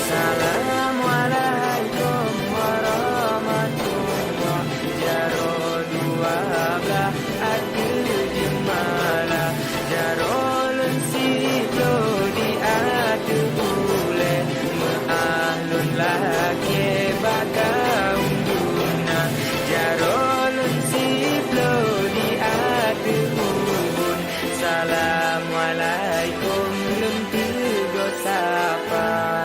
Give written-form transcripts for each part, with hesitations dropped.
Assalamualaikum warahmatullah. Jaro dua belah ada jemalah. Jaro lensi lo di ada bule. Meahlun lagi bakal unduna. Jaro lensi lo di ada ubun. Assalamualaikum lempigo sapa.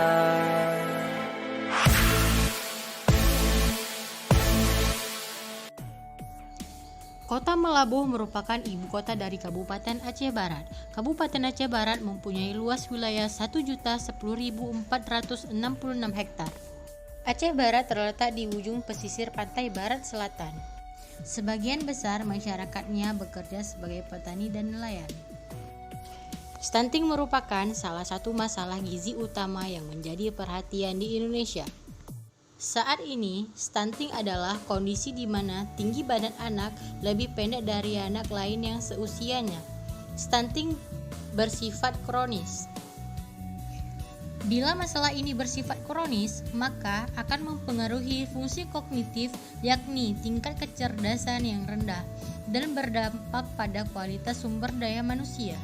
Kota Melabuh merupakan ibu kota dari Kabupaten Aceh Barat. Kabupaten Aceh Barat mempunyai luas wilayah 1.10.466 hektar. Aceh Barat terletak di ujung pesisir pantai barat selatan. Sebagian besar masyarakatnya bekerja sebagai petani dan nelayan. Stunting merupakan salah satu masalah gizi utama yang menjadi perhatian di Indonesia. Saat ini, stunting adalah kondisi di mana tinggi badan anak lebih pendek dari anak lain yang seusianya. Stunting bersifat kronis. Bila masalah ini bersifat kronis, maka akan mempengaruhi fungsi kognitif, yakni tingkat kecerdasan yang rendah, dan berdampak pada kualitas sumber daya manusia.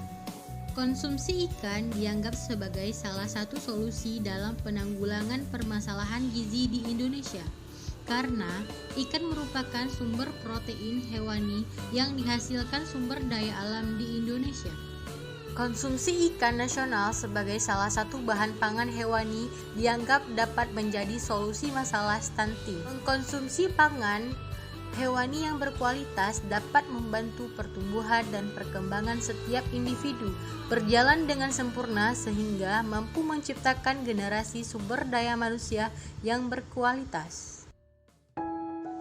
Konsumsi ikan dianggap sebagai salah satu solusi dalam penanggulangan permasalahan gizi di Indonesia, karena ikan merupakan sumber protein hewani yang dihasilkan sumber daya alam di Indonesia. Konsumsi ikan nasional sebagai salah satu bahan pangan hewani dianggap dapat menjadi solusi masalah stunting. Mengkonsumsi pangan hewani yang berkualitas dapat membantu pertumbuhan dan perkembangan setiap individu berjalan dengan sempurna sehingga mampu menciptakan generasi sumber daya manusia yang berkualitas.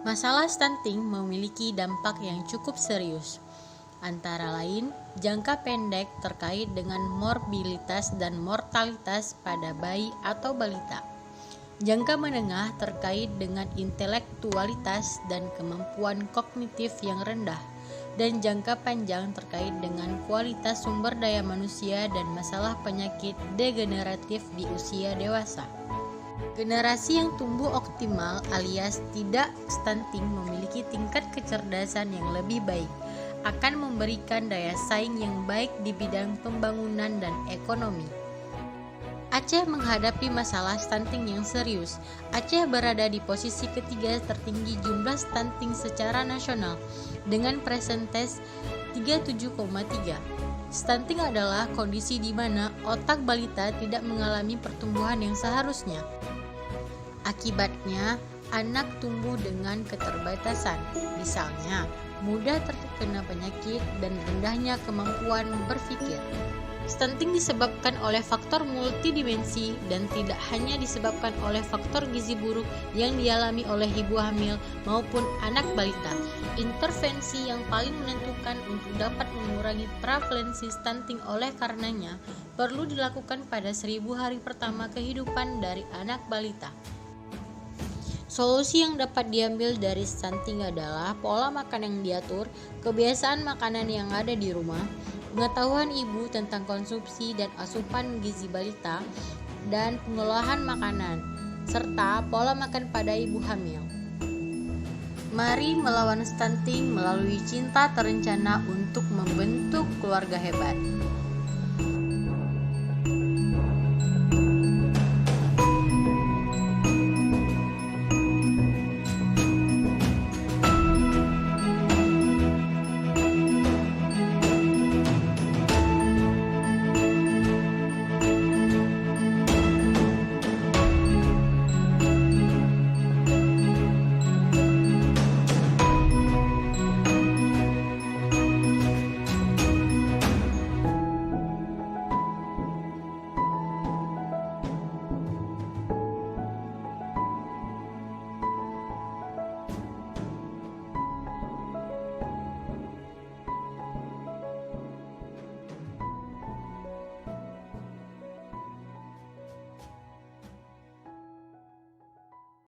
Masalah stunting memiliki dampak yang cukup serius, antara lain jangka pendek terkait dengan morbilitas dan mortalitas pada bayi atau balita. Jangka menengah terkait dengan intelektualitas dan kemampuan kognitif yang rendah, dan jangka panjang terkait dengan kualitas sumber daya manusia dan masalah penyakit degeneratif di usia dewasa. Generasi yang tumbuh optimal alias tidak stunting memiliki tingkat kecerdasan yang lebih baik, akan memberikan daya saing yang baik di bidang pembangunan dan ekonomi. Aceh menghadapi masalah stunting yang serius. Aceh berada di posisi ketiga tertinggi jumlah stunting secara nasional dengan persentase 37,3. Stunting adalah kondisi di mana otak balita tidak mengalami pertumbuhan yang seharusnya. Akibatnya, anak tumbuh dengan keterbatasan, misalnya mudah terkena penyakit dan rendahnya kemampuan berpikir. Stunting disebabkan oleh faktor multidimensi dan tidak hanya disebabkan oleh faktor gizi buruk yang dialami oleh ibu hamil maupun anak balita. Intervensi yang paling menentukan untuk dapat mengurangi prevalensi stunting oleh karenanya perlu dilakukan pada 1000 hari pertama kehidupan dari anak balita. Solusi yang dapat diambil dari stunting adalah pola makan yang diatur, kebiasaan makanan yang ada di rumah, pengetahuan ibu tentang konsumsi dan asupan gizi balita, dan pengolahan makanan, serta pola makan pada ibu hamil. Mari melawan stunting melalui cinta terencana untuk membentuk keluarga hebat.